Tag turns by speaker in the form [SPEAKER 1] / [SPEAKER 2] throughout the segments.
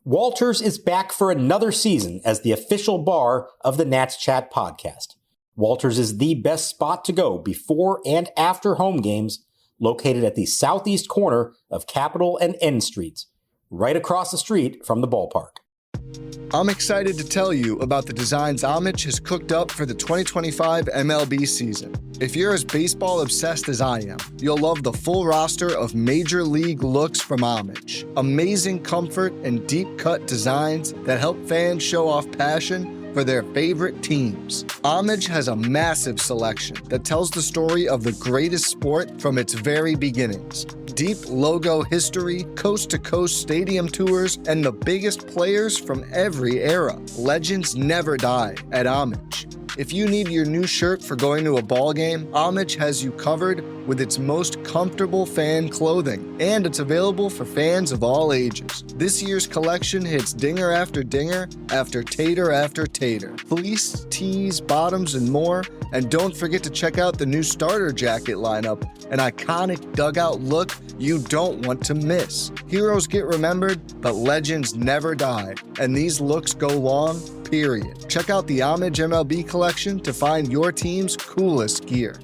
[SPEAKER 1] Walters is back for another season as the official bar of the Nats Chat podcast. Walters is the best spot to go before and after home games, located at the southeast corner of Capitol and N Streets, right across the street from the ballpark.
[SPEAKER 2] I'm excited to tell you about the designs Homage has cooked up for the 2025 MLB season. If you're as baseball obsessed as I am, you'll love the full roster of major league looks from Homage. Amazing comfort and deep cut designs that help fans show off passion for their favorite teams. Homage has a massive selection that tells the story of the greatest sport from its very beginnings. Deep logo history, coast-to-coast stadium tours, and the biggest players from every era. Legends never die at Homage. If you need your new shirt for going to a ball game, Homage has you covered with its most comfortable fan clothing, and it's available for fans of all ages. This year's collection hits dinger after dinger after tater. Fleece, tees, bottoms, and more. And don't forget to check out the new starter jacket lineup, an iconic dugout look you don't want to miss. Heroes get remembered, but legends never die, and these looks go long, period. Check out the Homage MLB collection to find your team's coolest gear.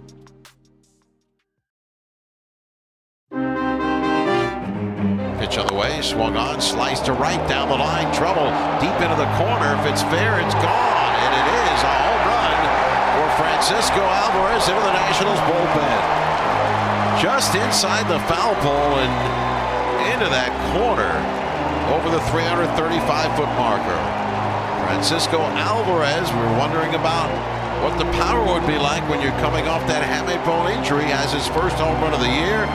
[SPEAKER 3] Pitch on the way, swung on, sliced to right, down the line, trouble, deep into the corner. If it's fair, it's gone, and it is a home run for Francisco Alvarez into the Nationals bullpen. Just inside the foul pole and into that corner over the 335-foot marker. Francisco Alvarez, we're wondering about what the power would be like when you're coming off that hamate bone injury. Has his first home run of the year.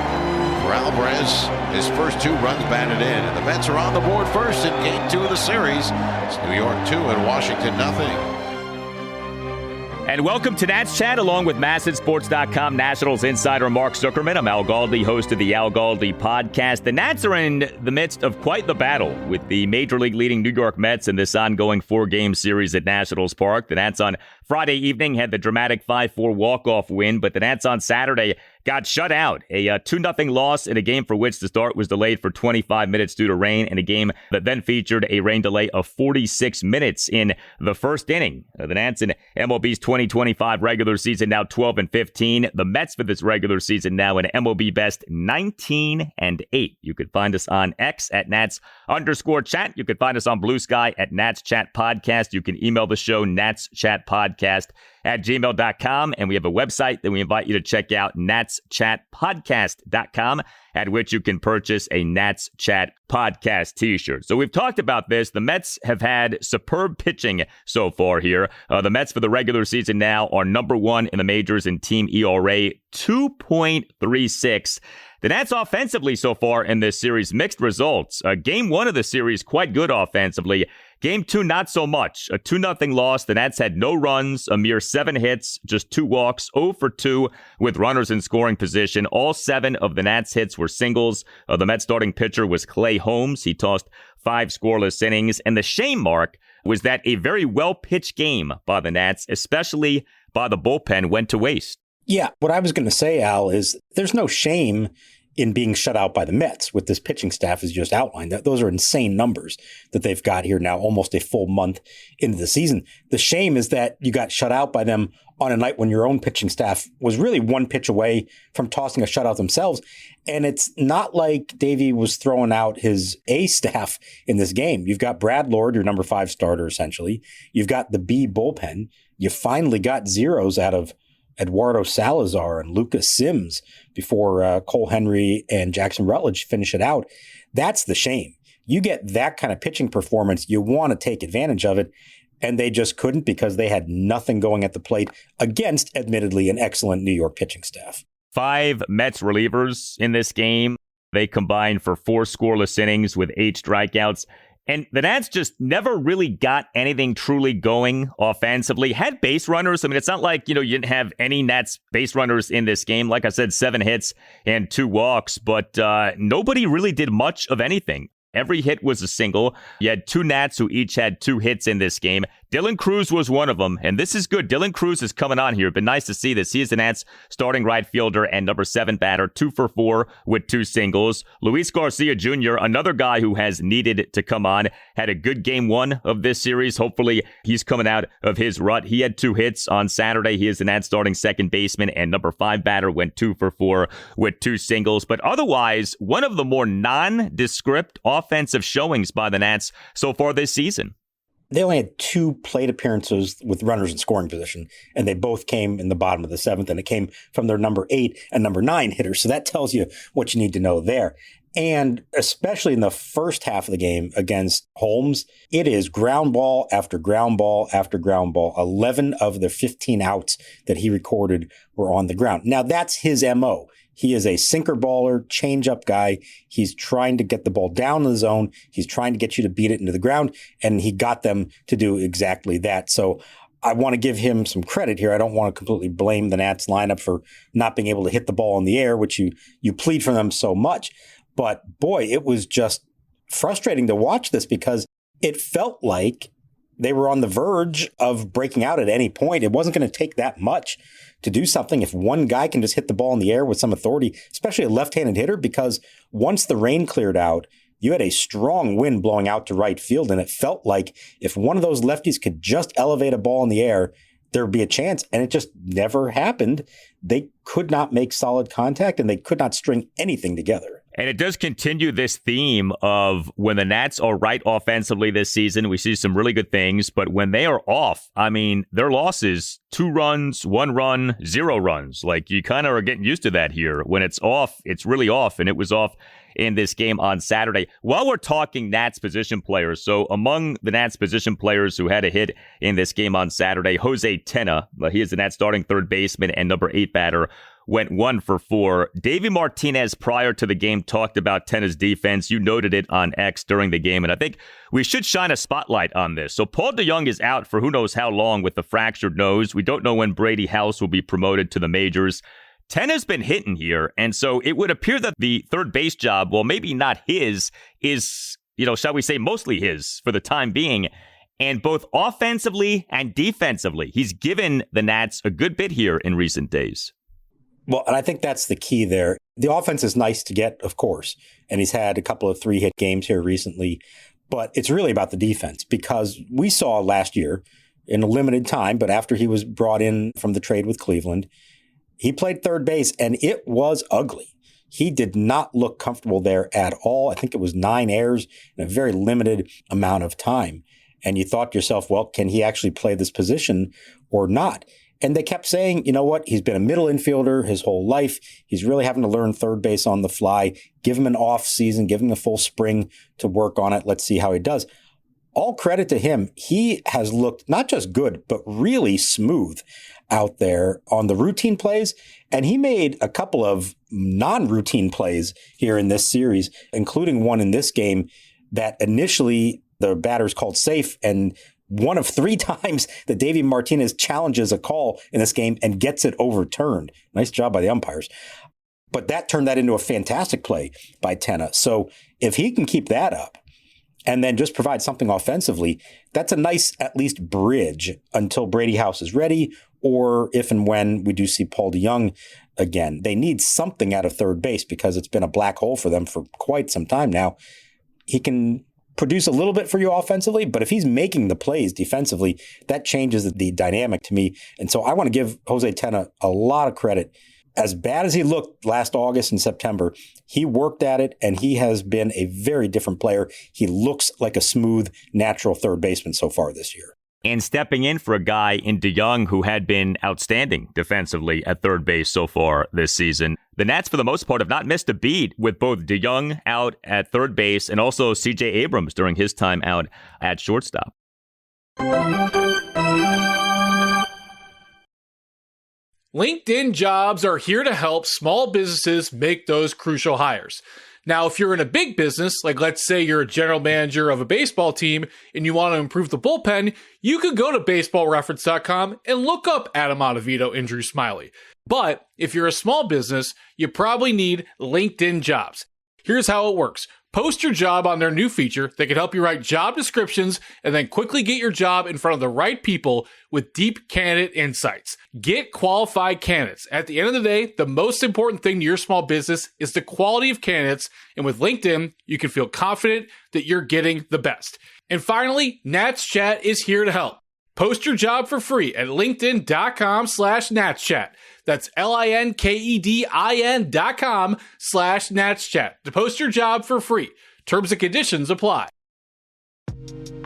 [SPEAKER 3] For Alvarez, his first 2 runs batted in. And the Mets are on the board first in Game 2 of the series. It's New York 2 and Washington nothing.
[SPEAKER 4] And welcome to Nats Chat along with MASNsports.com Nationals insider Mark Zuckerman. I'm Al Galdi, host of the Al Galdi podcast. The Nats are in the midst of quite the battle with the Major League leading New York Mets in this ongoing 4-game series at Nationals Park. The Nats on Friday evening had the dramatic 5-4 walk-off win, but the Nats on Saturday got shut out. A 2-0 loss in a game for which the start was delayed for 25 minutes due to rain, and a game that then featured a rain delay of 46 minutes in the first inning. The Nats in MLB's 2025 regular season now 12-15. The Mets for this regular season now in MLB best 19-8. You could find us on X at Nats_chat. You could find us on Blue Sky at Nats Chat Podcast. You can email the show natschatpodcast@gmail.com. And we have a website that we invite you to check out, natschatpodcast.com, at which you can purchase a Nats Chat Podcast t-shirt. So we've talked about this. The Mets have had superb pitching so far here. The Mets for the regular season now are number 1 in the majors in team ERA, 2.36. The Nats offensively so far in this series, mixed results. Game 1 of the series, quite good offensively. Game 2, not so much. A 2-0 loss. The Nats had no runs, a mere 7 hits, just 2 walks, 0 for 2 with runners in scoring position. All 7 of the Nats hits were singles. The Mets starting pitcher was Clay Holmes. He tossed 5 scoreless innings. And the shame mark was that a very well-pitched game by the Nats, especially by the bullpen, went to waste.
[SPEAKER 1] Yeah, what I was going to say, Al, is there's no shame in being shut out by the Mets with this pitching staff as just outlined. Those are insane numbers that they've got here now, almost a full month into the season. The shame is that you got shut out by them on a night when your own pitching staff was really 1 pitch away from tossing a shutout themselves. And it's not like Davey was throwing out his A staff in this game. You've got Brad Lord, your number 5 starter, essentially. You've got the B bullpen. You finally got zeros out of Eduardo Salazar and Lucas Sims before Cole Henry and Jackson Rutledge finish it out. That's the shame. You get that kind of pitching performance, you want to take advantage of it, and they just couldn't because they had nothing going at the plate against, admittedly, an excellent New York pitching staff.
[SPEAKER 4] 5 Mets relievers in this game. They combined for 4 scoreless innings with 8 strikeouts. And the Nats just never really got anything truly going offensively. Had base runners. I mean, it's not like, you didn't have any Nats base runners in this game. Like I said, 7 hits and 2 walks, but nobody really did much of anything. Every hit was a single. You had 2 Nats who each had 2 hits in this game. Dylan Cruz was one of them, and this is good. Dylan Cruz is coming on here. Been nice to see this. He is the Nats starting right fielder and number 7 batter, 2 for 4 with 2 singles. Luis Garcia Jr., another guy who has needed to come on, had a good game 1 of this series. Hopefully, he's coming out of his rut. He had 2 hits on Saturday. He is the Nats starting second baseman and number 5 batter, went 2 for 4 with 2 singles. But otherwise, one of the more nondescript offensive showings by the Nats so far this season.
[SPEAKER 1] They only had 2 plate appearances with runners in scoring position, and they both came in the bottom of the 7th, and it came from their number 8 and number 9 hitters. So that tells you what you need to know there. And especially in the first half of the game against Holmes, it is ground ball after ground ball after ground ball. 11 of the 15 outs that he recorded were on the ground. Now, that's his MO. He is a sinker baller, change-up guy. He's trying to get the ball down in the zone. He's trying to get you to beat it into the ground, and he got them to do exactly that. So I want to give him some credit here. I don't want to completely blame the Nats lineup for not being able to hit the ball in the air, which you plead for them so much. But boy, it was just frustrating to watch this because it felt like they were on the verge of breaking out at any point. It wasn't going to take that much to do something if one guy can just hit the ball in the air with some authority, especially a left-handed hitter, because once the rain cleared out, you had a strong wind blowing out to right field, and it felt like if one of those lefties could just elevate a ball in the air, there'd be a chance, and it just never happened. They could not make solid contact, and they could not string anything together.
[SPEAKER 4] And it does continue this theme of when the Nats are right offensively this season, we see some really good things. But when they are off, I mean, their losses, 2 runs, 1 run, 0 runs. Like, you kind of are getting used to that here. When it's off, it's really off. And it was off in this game on Saturday. While we're talking Nats position players, so among the Nats position players who had a hit in this game on Saturday, Jose Tena, he is the Nats starting third baseman and number 8 batter, went 1 for 4. Davey Martinez, prior to the game, talked about Tena's defense. You noted it on X during the game, and I think we should shine a spotlight on this. So Paul DeJong is out for who knows how long with a fractured nose. We don't know when Brady House will be promoted to the majors. Tena's been hitting here, and so it would appear that the third base job, well, maybe not his, is, shall we say, mostly his for the time being. And both offensively and defensively, he's given the Nats a good bit here in recent days.
[SPEAKER 1] Well, and I think that's the key there. The offense is nice to get, of course, and he's had a couple of 3-hit games here recently, but it's really about the defense because we saw last year in a limited time, but after he was brought in from the trade with Cleveland, he played third base and it was ugly. He did not look comfortable there at all. I think it was 9 errors in a very limited amount of time. And you thought to yourself, well, can he actually play this position or not? And they kept saying, you know what, he's been a middle infielder his whole life. He's really having to learn third base on the fly. Give him an off season, give him a full spring to work on it. Let's see how he does. All credit to him. He has looked not just good, but really smooth out there on the routine plays. And he made a couple of non-routine plays here in this series, including one in this game that initially the batters called safe, and one of 3 times that Davey Martinez challenges a call in this game and gets it overturned. Nice job by the umpires. But that turned that into a fantastic play by Tena. So if he can keep that up and then just provide something offensively, that's a nice, at least, bridge until Brady House is ready, or if and when we do see Paul DeJong again. They need something out of third base because it's been a black hole for them for quite some time now. He can produce a little bit for you offensively, but if he's making the plays defensively, that changes the dynamic to me. And so I want to give Jose Tena a lot of credit. As bad as he looked last August and September, he worked at it, and he has been a very different player. He looks like a smooth, natural third baseman so far this year.
[SPEAKER 4] And stepping in for a guy in DeJong who had been outstanding defensively at third base so far this season. The Nats, for the most part, have not missed a beat with both DeJong out at third base and also C.J. Abrams during his time out at shortstop.
[SPEAKER 5] LinkedIn Jobs are here to help small businesses make those crucial hires. Now, if you're in a big business, like let's say you're a general manager of a baseball team and you want to improve the bullpen, you could go to baseballreference.com and look up Adam Ottavino, Andrew Smiley. But if you're a small business, you probably need LinkedIn Jobs. Here's how it works. Post your job on their new feature that can help you write job descriptions and then quickly get your job in front of the right people with deep candidate insights. Get qualified candidates. At the end of the day, the most important thing to your small business is the quality of candidates. And with LinkedIn, you can feel confident that you're getting the best. And finally, Nats Chat is here to help. Post your job for free at linkedin.com/natschat. That's LINKEDIN.com/natschat to post your job for free. Terms and conditions apply.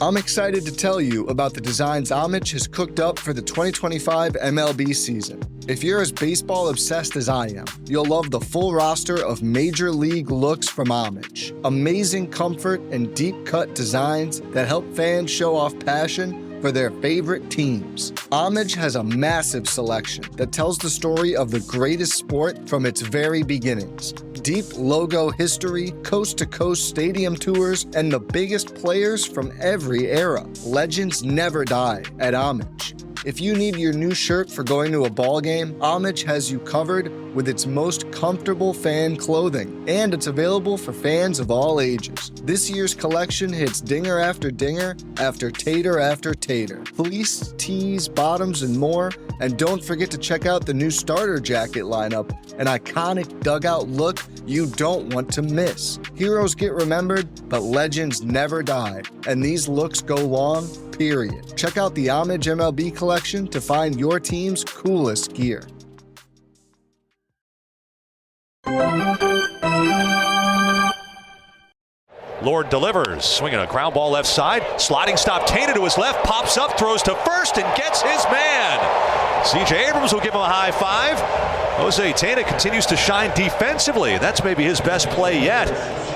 [SPEAKER 2] I'm excited to tell you about the designs Homage has cooked up for the 2025 MLB season. If you're as baseball obsessed as I am, you'll love the full roster of major league looks from Homage. Amazing comfort and deep cut designs that help fans show off passion for their favorite teams. Homage has a massive selection that tells the story of the greatest sport from its very beginnings. Deep logo history, coast-to-coast stadium tours, and the biggest players from every era. Legends never die at Homage. If you need your new shirt for going to a ball game, Homage has you covered with its most comfortable fan clothing, and it's available for fans of all ages. This year's collection hits dinger after dinger after tater after tater. Fleece, tees, bottoms, and more. And don't forget to check out the new starter jacket lineup, an iconic dugout look you don't want to miss. Heroes get remembered, but legends never die, and these looks go long, period. Check out the Homage MLB collection to find your team's coolest gear.
[SPEAKER 6] Lord delivers, swinging a ground ball left side, sliding stop, Tena to his left, pops up, throws to first, and gets his man. C.J. Abrams will give him a high five. Jose Tena continues to shine defensively, and that's maybe his best play yet.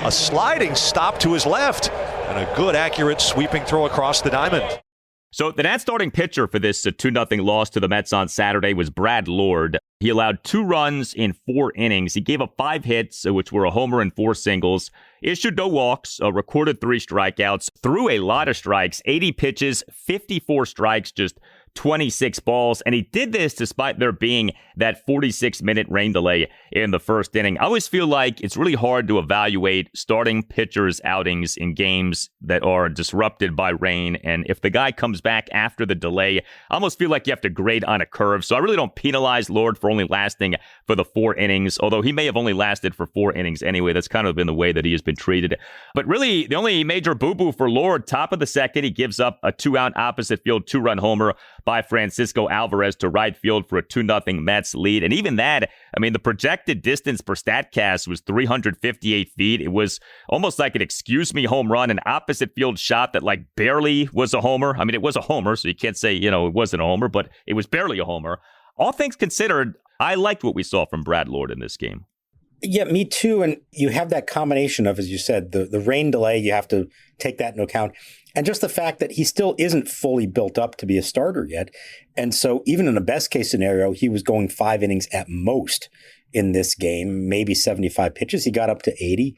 [SPEAKER 6] A sliding stop to his left, and a good, accurate, sweeping throw across the diamond.
[SPEAKER 4] So the Nats starting pitcher for this 2-0 loss to the Mets on Saturday was Brad Lord. He allowed 2 runs in 4 innings. He gave up 5 hits, which were a homer and 4 singles. Issued no walks, recorded 3 strikeouts, threw a lot of strikes, 80 pitches, 54 strikes, just 26 balls, and he did this despite there being that 46-minute rain delay in the first inning. I always feel like it's really hard to evaluate starting pitchers' outings in games that are disrupted by rain, and if the guy comes back after the delay, I almost feel like you have to grade on a curve, so I really don't penalize Lord for only lasting for the 4 innings, although he may have only lasted for 4 innings anyway. That's kind of been the way that he has been treated. But really, the only major boo-boo for Lord, top of the second, he gives up a 2-out opposite field 2-run homer by Francisco Alvarez to right field for a 2-0 Mets lead. And even that, I mean, the projected distance per StatCast was 358 feet. It was almost like an excuse me home run, an opposite field shot that like barely was a homer. I mean, it was a homer, so you can't say, it wasn't a homer, but it was barely a homer. All things considered, I liked what we saw from Brad Lord in this game.
[SPEAKER 1] Yeah, me too. And you have that combination of, as you said, the rain delay, you have to take that into account. And just the fact that he still isn't fully built up to be a starter yet. And so even in the best case scenario, he was going 5 innings at most in this game, maybe 75 pitches. He got up to 80.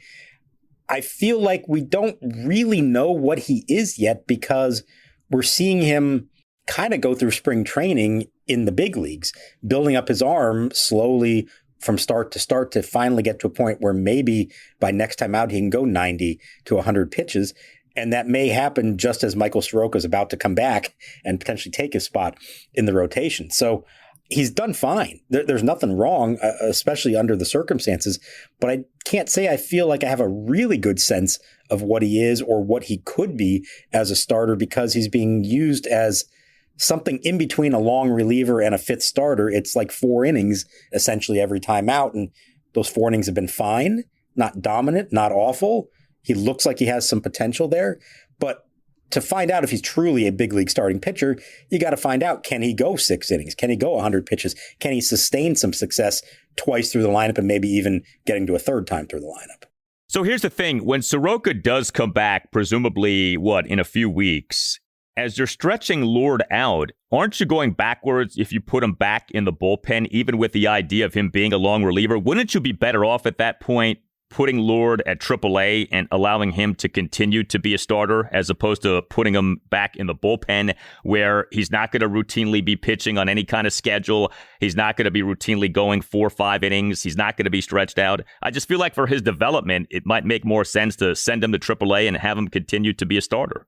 [SPEAKER 1] I feel like we don't really know what he is yet because we're seeing him kind of go through spring training in the big leagues, building up his arm slowly from start to finally get to a point where maybe by next time out, he can go 90 to 100 pitches. And that may happen just as Michael Soroka is about to come back and potentially take his spot in the rotation. So he's done fine. There's nothing wrong, especially under the circumstances. But I can't say I feel like I have a really good sense of what he is or what he could be as a starter because he's being used as something in between a long reliever and a fifth starter. It's like 4 innings essentially every time out. And those 4 innings have been fine, not dominant, not awful. He looks like he has some potential there. But to find out if he's truly a big league starting pitcher, you got to find out, can he go 6 innings? Can he go 100 pitches? Can he sustain some success twice through the lineup and maybe even getting to a third time through the lineup?
[SPEAKER 4] So here's the thing. When Soroka does come back, presumably, in a few weeks, as you're stretching Lord out, aren't you going backwards if you put him back in the bullpen, even with the idea of him being a long reliever? Wouldn't you be better off at that point putting Lord at AAA and allowing him to continue to be a starter as opposed to putting him back in the bullpen where he's not going to routinely be pitching on any kind of schedule. He's not going to be routinely going 4 or 5 innings. He's not going to be stretched out. I just feel like for his development, it might make more sense to send him to AAA and have him continue to be a starter.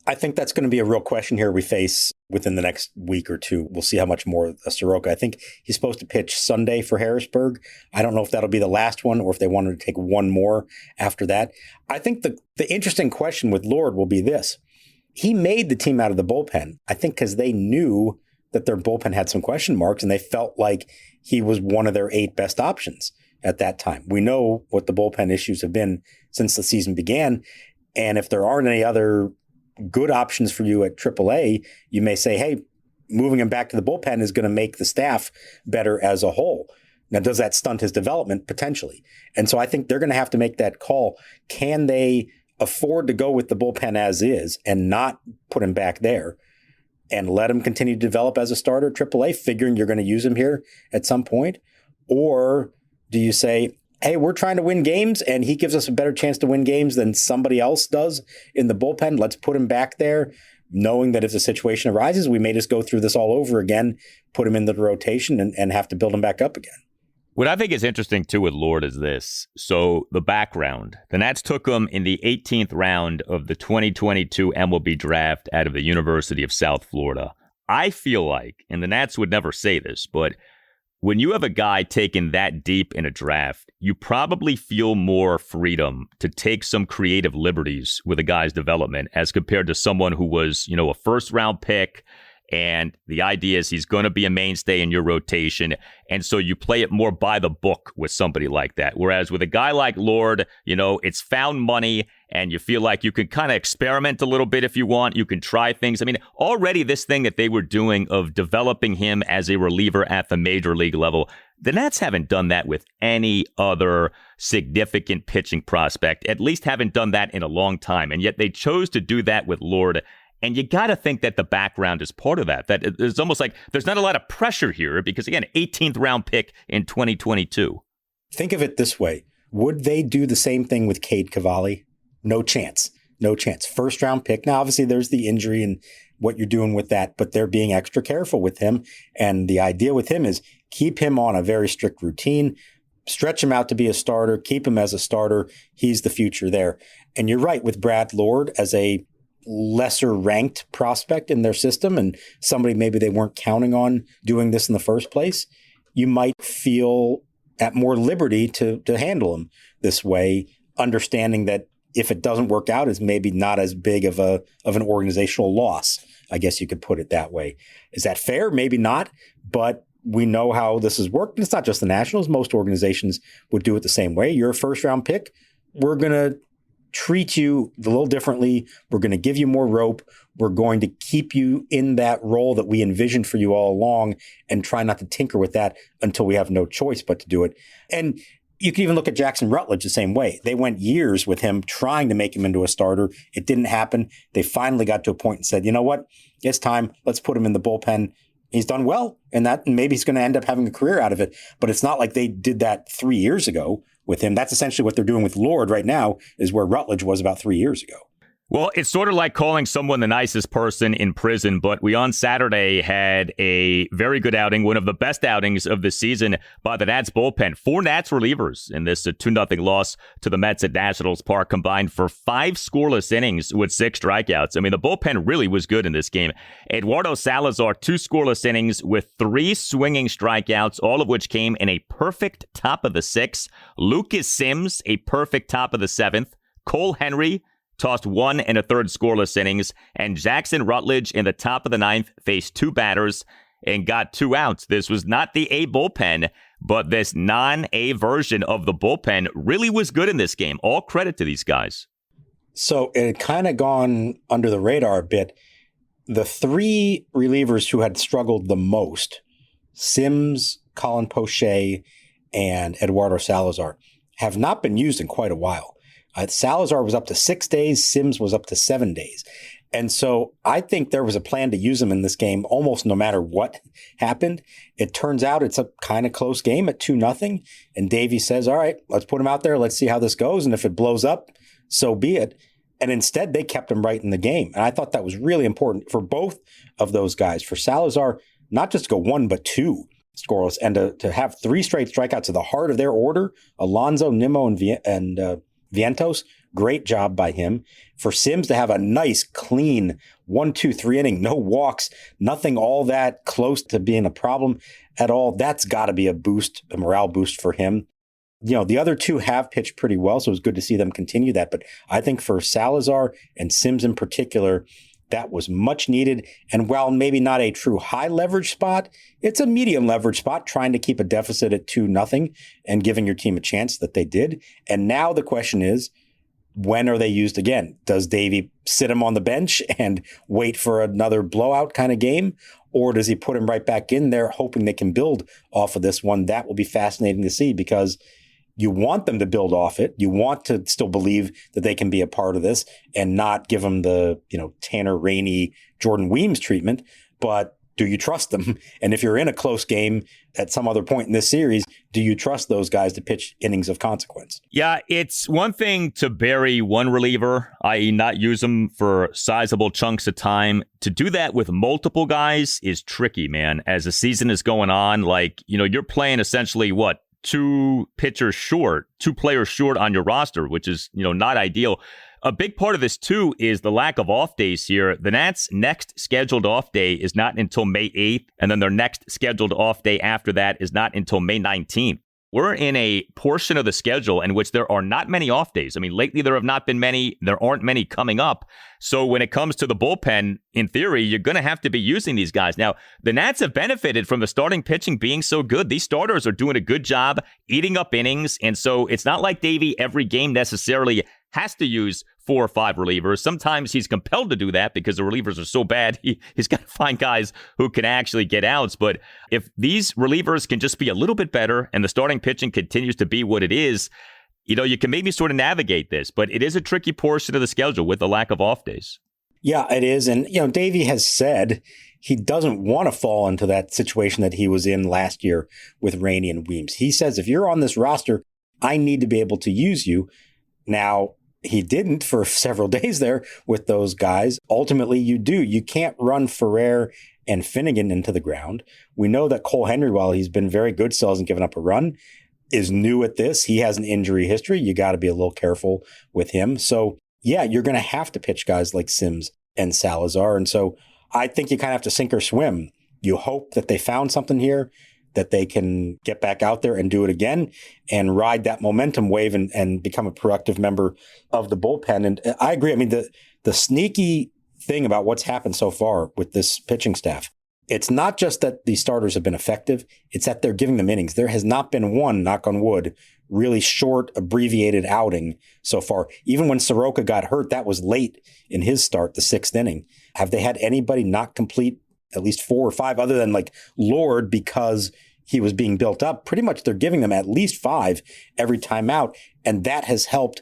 [SPEAKER 1] I think that's going to be a real question here we face within the next week or two. We'll see how much more Soroka. I think he's supposed to pitch Sunday for Harrisburg. I don't know if that'll be the last one or if they wanted to take one more after that. I think the interesting question with Lord will be this. He made the team out of the bullpen, I think because they knew that their bullpen had some question marks and they felt like he was one of their 8 best options at that time. We know what the bullpen issues have been since the season began. And if there aren't any other good options for you at AAA, you may say, hey, moving him back to the bullpen is going to make the staff better as a whole. Now, does that stunt his development? Potentially. And so I think they're going to have to make that call. Can they afford to go with the bullpen as is and not put him back there and let him continue to develop as a starter at AAA, figuring you're going to use him here at some point? Or do you say, hey, we're trying to win games, and he gives us a better chance to win games than somebody else does in the bullpen. Let's put him back there, knowing that if the situation arises, we may just go through this all over again, put him in the rotation, and have to build him back up again.
[SPEAKER 4] What I think is interesting, too, with Lord is this. So the background. The Nats took him in the 18th round of the 2022 MLB draft out of the University of South Florida. I feel like, and the Nats would never say this, but when you have a guy taken that deep in a draft, you probably feel more freedom to take some creative liberties with a guy's development as compared to someone who was, a first round pick. And the idea is he's going to be a mainstay in your rotation. And so you play it more by the book with somebody like that. Whereas with a guy like Lord, it's found money and you feel like you can kind of experiment a little bit if you want. You can try things. I mean, already this thing that they were doing of developing him as a reliever at the major league level, the Nats haven't done that with any other significant pitching prospect, at least haven't done that in a long time. And yet they chose to do that with Lord. And you got to think that the background is part of that. That it's almost like there's not a lot of pressure here because, again, 18th round pick in 2022.
[SPEAKER 1] Think of it this way. Would they do the same thing with Cade Cavalli? No chance. No chance. First round pick. Now, obviously, there's the injury and what you're doing with that, but they're being extra careful with him. And the idea with him is keep him on a very strict routine, stretch him out to be a starter, keep him as a starter. He's the future there. And you're right with Brad Lord as a lesser ranked prospect in their system and somebody maybe they weren't counting on doing this in the first place, you might feel at more liberty to handle him this way, understanding that if it doesn't work out, it's maybe not as big of an organizational loss. I guess you could put it that way. Is that fair? Maybe not, but we know how this has worked. It's not just the Nationals. Most organizations would do it the same way. You're a first round pick. We're going to treat you a little differently. We're going to give you more rope. We're going to keep you in that role that we envisioned for you all along and try not to tinker with that until we have no choice but to do it. And you can even look at Jackson Rutledge the same way. They went years with him trying to make him into a starter. It didn't happen. They finally got to a point and said, you know what? It's time. Let's put him in the bullpen. He's done well in that, and maybe he's going to end up having a career out of it. But it's not like they did that 3 years ago with him. That's essentially what they're doing with Lord right now, is where Rutledge was about 3 years ago.
[SPEAKER 4] Well, it's sort of like calling someone the nicest person in prison, but we on Saturday had a very good outing, one of the best outings of the season by the Nats bullpen. 4 Nats relievers in this 2-0 loss to the Mets at Nationals Park combined for 5 scoreless innings with 6 strikeouts. I mean, the bullpen really was good in this game. Eduardo Salazar, 2 scoreless innings with 3 swinging strikeouts, all of which came in a perfect top of the 6th. Lucas Sims, a perfect top of the 7th. Cole Henry tossed 1 1/3 scoreless innings, and Jackson Rutledge in the top of the 9th faced 2 batters and got 2 outs. This was not the A bullpen, but this non-A version of the bullpen really was good in this game. All credit to these guys.
[SPEAKER 1] So it had kind of gone under the radar a bit. The 3 relievers who had struggled the most, Sims, Colin Poche, and Eduardo Salazar, have not been used in quite a while. Salazar was up to 6 days. Sims was up to 7 days. And so I think there was a plan to use him in this game almost no matter what happened. It turns out it's a kind of close game at 2-0. And Davey says, all right, let's put him out there. Let's see how this goes. And if it blows up, so be it. And instead, they kept him right in the game. And I thought that was really important for both of those guys. For Salazar, not just to go 1, but 2 scoreless, and to have 3 straight strikeouts to the heart of their order, Alonso, Nimmo, and Vientos, great job by him. For Sims to have a nice, clean 1-2-3 inning, no walks, nothing all that close to being a problem at all, that's got to be a boost, a morale boost for him. You know, the other 2 have pitched pretty well, so it was good to see them continue that. But I think for Salazar and Sims in particular, that was much needed. And while maybe not a true high leverage spot, it's a medium leverage spot, trying to keep a deficit at 2-0 and giving your team a chance that they did. And now the question is, when are they used again? Does Davey sit him on the bench and wait for another blowout kind of game? Or does he put him right back in there, hoping they can build off of this one? That will be fascinating to see, because you want them to build off it. You want to still believe that they can be a part of this and not give them the, Tanner Rainey, Jordan Weems treatment. But do you trust them? And if you're in a close game at some other point in this series, do you trust those guys to pitch innings of consequence?
[SPEAKER 4] Yeah, it's one thing to bury one reliever, i.e. not use them for sizable chunks of time. To do that with multiple guys is tricky, man. As the season is going on, you're playing essentially 2 players short on your roster, which is, not ideal. A big part of this, too, is the lack of off days here. The Nats' next scheduled off day is not until May 8th, and then their next scheduled off day after that is not until May 19th. We're in a portion of the schedule in which there are not many off days. I mean, lately there have not been many. There aren't many coming up. So when it comes to the bullpen, in theory, you're going to have to be using these guys. Now, the Nats have benefited from the starting pitching being so good. These starters are doing a good job eating up innings. And so it's not like Davey every game necessarily has to use 4 or 5 relievers. Sometimes he's compelled to do that because the relievers are so bad. He's got to find guys who can actually get outs. But if these relievers can just be a little bit better and the starting pitching continues to be what it is, you can maybe sort of navigate this. But it is a tricky portion of the schedule with the lack of off days.
[SPEAKER 1] Yeah, it is. And, Davey has said he doesn't want to fall into that situation that he was in last year with Rainey and Weems. He says, if you're on this roster, I need to be able to use you. Now, he didn't for several days there with those guys. Ultimately, you do. You can't run Ferrer and Finnegan into the ground. We know that Cole Henry, while he's been very good, still hasn't given up a run, is new at this. He has an injury history. You got to be a little careful with him. So, yeah, you're going to have to pitch guys like Sims and Salazar. And so I think you kind of have to sink or swim. You hope that they found something here, that they can get back out there and do it again and ride that momentum wave and become a productive member of the bullpen. And I agree. I mean, the sneaky thing about what's happened so far with this pitching staff, it's not just that the starters have been effective, it's that they're giving them innings. There has not been one, knock on wood, really short, abbreviated outing so far. Even when Soroka got hurt, that was late in his start, the 6th inning. Have they had anybody not complete at least 4 or 5 other than Lord because he was being built up? Pretty much they're giving them at least 5 every time out. And that has helped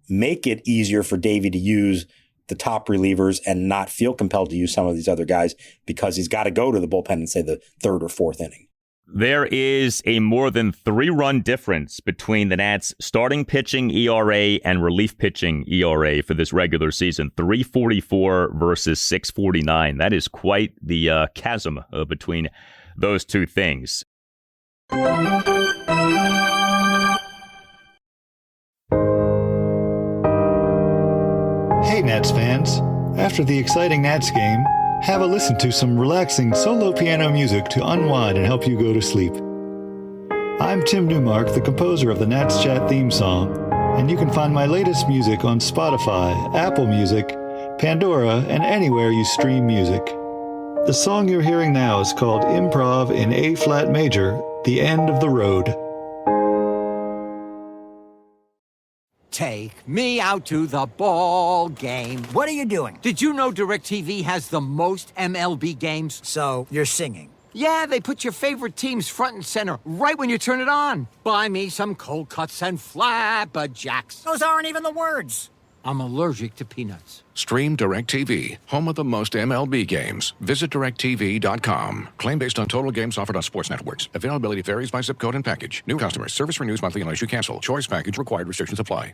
[SPEAKER 1] make it easier for Davey to use the top relievers and not feel compelled to use some of these other guys because he's got to go to the bullpen in, say, the 3rd or 4th inning.
[SPEAKER 4] There is a more than 3-run difference between the Nats' starting pitching ERA and relief pitching ERA for this regular season. 3.44 versus 6.49. That is quite the chasm between those two things.
[SPEAKER 7] Hey Nats fans, after the exciting Nats game, have a listen to some relaxing solo piano music to unwind and help you go to sleep. I'm Tim Newmark, the composer of the Nats Chat theme song, and you can find my latest music on Spotify, Apple Music, Pandora, and anywhere you stream music. The song you're hearing now is called Improv in A-flat major, The End of the Road.
[SPEAKER 8] Take me out to the ball game.
[SPEAKER 9] What are you doing?
[SPEAKER 8] Did you know DirecTV has the most MLB games?
[SPEAKER 9] So, you're singing?
[SPEAKER 8] Yeah, they put your favorite teams front and center right when you turn it on. Buy me some cold cuts and flapjacks.
[SPEAKER 9] Those aren't even the words.
[SPEAKER 8] I'm allergic to peanuts.
[SPEAKER 9] Stream DirecTV, home of the most MLB games. Visit directtv.com. Claim based on total games offered on sports networks. Availability varies by zip code and package. New customers. Service renews monthly unless you cancel. Choice package required. Restrictions apply.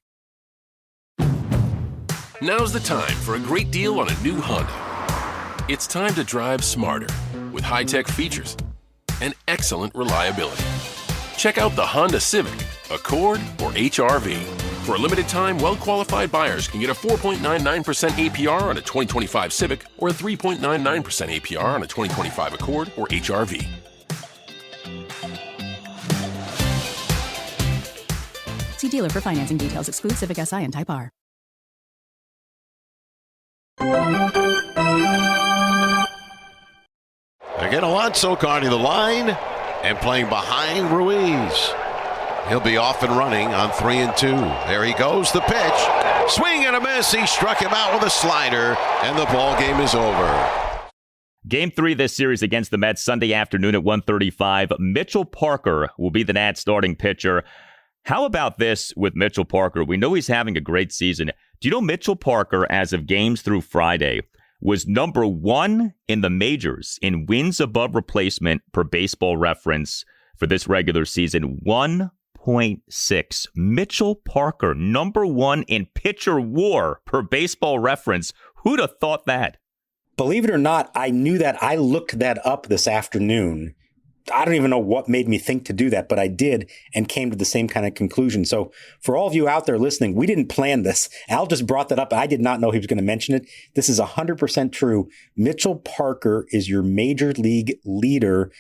[SPEAKER 10] Now's the time for a great deal on a new Honda. It's time to drive smarter with high-tech features and excellent reliability. Check out the Honda Civic, Accord, or HR-V. For a limited time, well-qualified buyers can get a 4.99% APR on a 2025 Civic or a 3.99% APR on a 2025 Accord or HR-V.
[SPEAKER 11] See dealer for financing details. Exclude Civic Si and Type R.
[SPEAKER 3] Again, Juan Soto guarding the line and playing behind Ruiz. He'll be off and running on 3-2. There he goes, the pitch. Swing and a miss. He struck him out with a slider, and the ball game is over.
[SPEAKER 4] Game 3 of this series against the Mets Sunday afternoon at 1:35. Mitchell Parker will be the Nats starting pitcher. How about this with Mitchell Parker? We know he's having a great season. Do you know Mitchell Parker, as of games through Friday, was number 1 in the majors in wins above replacement per Baseball Reference for this regular season? 1.6. Mitchell Parker, number 1 in pitcher WAR per Baseball Reference. Who'd have thought that?
[SPEAKER 1] Believe it or not, I knew that. I looked that up this afternoon. I don't even know what made me think to do that, but I did and came to the same kind of conclusion. So for all of you out there listening, we didn't plan this. Al just brought that up. I did not know he was going to mention it. This is 100% true. Mitchell Parker is your major league leader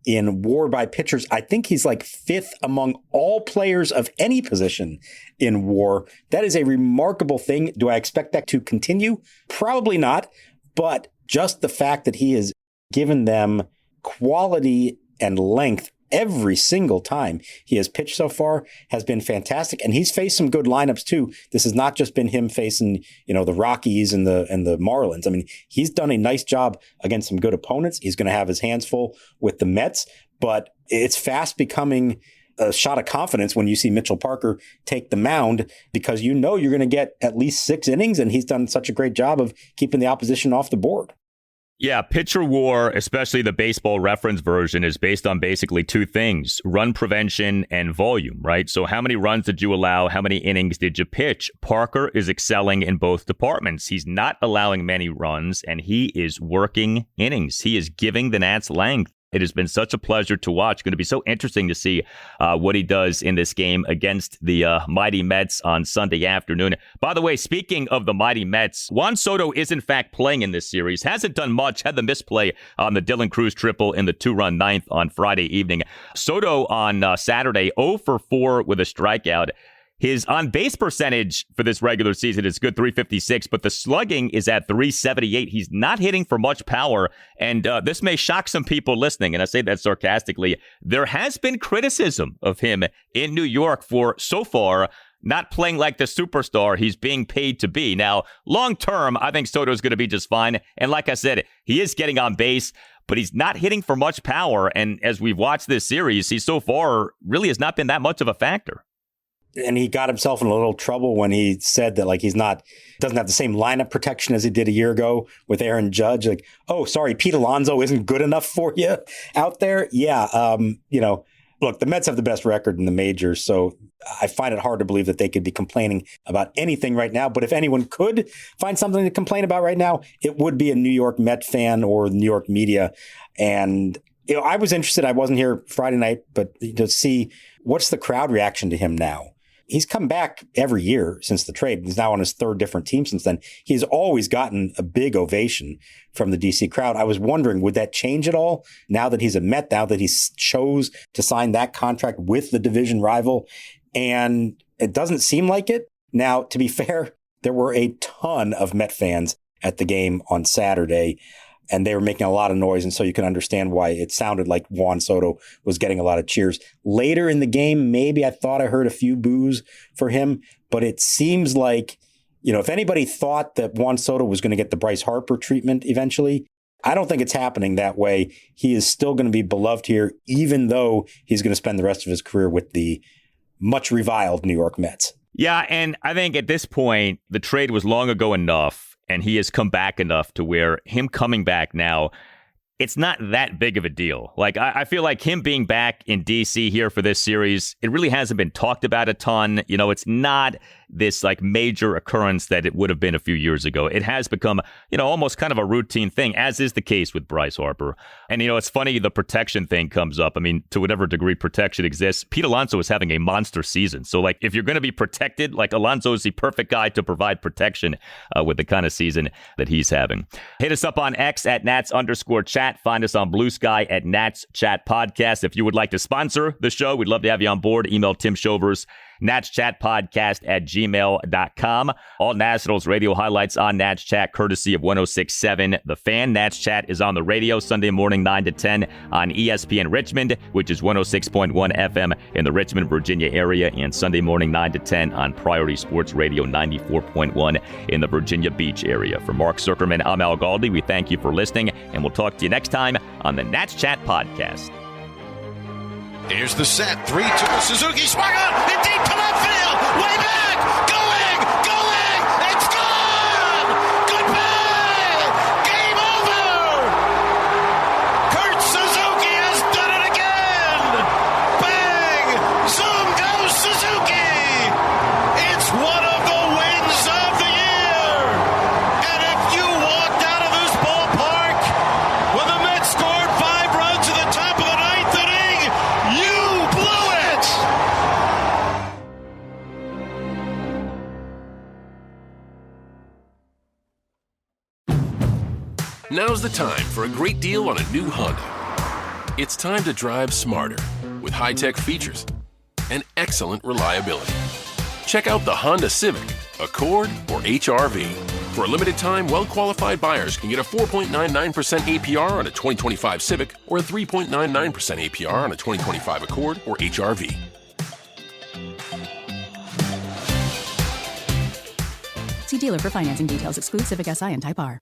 [SPEAKER 1] in WAR by pitchers. I think he's like 5th among all players of any position in WAR. That is a remarkable thing. Do I expect that to continue? Probably not. But just the fact that he has given them quality and length every single time he has pitched so far has been fantastic. And he's faced some good lineups too. This has not just been him facing, the Rockies and the Marlins. I mean, he's done a nice job against some good opponents. He's going to have his hands full with the Mets, but it's fast becoming a shot of confidence when you see Mitchell Parker take the mound, because you're going to get at least 6 innings, and he's done such a great job of keeping the opposition off the board.
[SPEAKER 4] Yeah, pitcher WAR, especially the Baseball Reference version, is based on basically 2 things: run prevention and volume, right? So how many runs did you allow? How many innings did you pitch? Parker is excelling in both departments. He's not allowing many runs, and he is working innings. He is giving the Nats length. It has been such a pleasure to watch. Going to be so interesting to see what he does in this game against the mighty Mets on Sunday afternoon. By the way, speaking of the mighty Mets, Juan Soto is in fact playing in this series. Hasn't done much. Had the misplay on the Dylan Cruz triple in the 2-run ninth on Friday evening. Soto on Saturday, 0 for 4 with a strikeout. His on-base percentage for this regular season is good, 356, but the slugging is at 378. He's not hitting for much power, and this may shock some people listening, and I say that sarcastically. There has been criticism of him in New York for, so far, not playing like the superstar he's being paid to be. Now, long-term, I think Soto's going to be just fine, and like I said, he is getting on base, but he's not hitting for much power, and as we've watched this series, he so far really has not been that much of a factor.
[SPEAKER 1] And he got himself in a little trouble when he said that, doesn't have the same lineup protection as he did a year ago with Aaron Judge. Like, oh, sorry, Pete Alonso isn't good enough for you out there. Yeah. Look, the Mets have the best record in the majors, so I find it hard to believe that they could be complaining about anything right now. But if anyone could find something to complain about right now, it would be a New York Met fan or New York media. And, I was interested. I wasn't here Friday night, but to see what's the crowd reaction to him now. He's come back every year since the trade. He's now on his 3rd different team since then. He's always gotten a big ovation from the DC crowd. I was wondering, would that change at all now that he's a Met, now that he chose to sign that contract with the division rival? And it doesn't seem like it. Now, to be fair, there were a ton of Met fans at the game on Saturday, and they were making a lot of noise. And so you can understand why it sounded like Juan Soto was getting a lot of cheers. Later in the game, maybe I thought I heard a few boos for him, but it seems like, if anybody thought that Juan Soto was going to get the Bryce Harper treatment eventually, I don't think it's happening that way. He is still going to be beloved here, even though he's going to spend the rest of his career with the much reviled New York Mets.
[SPEAKER 4] Yeah, and I think at this point, the trade was long ago enough. and he has come back enough to where him coming back now, it's not that big of a deal. Like, I feel like him being back in D.C. here for this series, it really hasn't been talked about a ton. You know, it's not this like major occurrence that it would have been a few years ago. It has become, you know, almost kind of a routine thing, as is the case with Bryce Harper. And, you know, it's funny, the protection thing comes up. I mean, to whatever degree protection exists, Pete Alonso is having a monster season. So, like, if you're going to be protected, like, Alonso is the perfect guy to provide protection with the kind of season that he's having. Hit us up on X at Nats_chat. Find us on Blue Sky at Nats Chat Podcast. If you would like to sponsor the show, we'd love to have you on board. Email Tim Shovers, natschatpodcast@gmail.com. All Nationals radio highlights on Nats Chat, courtesy of 106.7 The Fan. Nats Chat is on the radio Sunday morning 9 to 10 on ESPN Richmond, which is 106.1 FM in the Richmond, Virginia area, and Sunday morning 9 to 10 on Priority Sports Radio 94.1 in the Virginia Beach area. For Mark Zuckerman, I'm Al Galdi. We thank you for listening, and we'll talk to you next time on the Nats Chat Podcast.
[SPEAKER 3] Here's the set. 3-2. Suzuki swung on and deep to left field. Way back. Going. It's gone. Goodbye. Game over. Kurt Suzuki has done it again. Bang. Zoom goes Suzuki. It's one of the wins of the year. And if you walked out of this ballpark when the Mets scored 5 runs at the top of the 9th inning, you blew it!
[SPEAKER 10] Now's the time for a great deal on a new Honda. It's time to drive smarter with high-tech features and excellent reliability. Check out the Honda Civic, Accord, or HR-V. For a limited time, well-qualified buyers can get a 4.99% APR on a 2025 Civic or a 3.99% APR on a 2025 Accord or HR-V.
[SPEAKER 11] See dealer for financing details. Exclude Civic SI and Type R.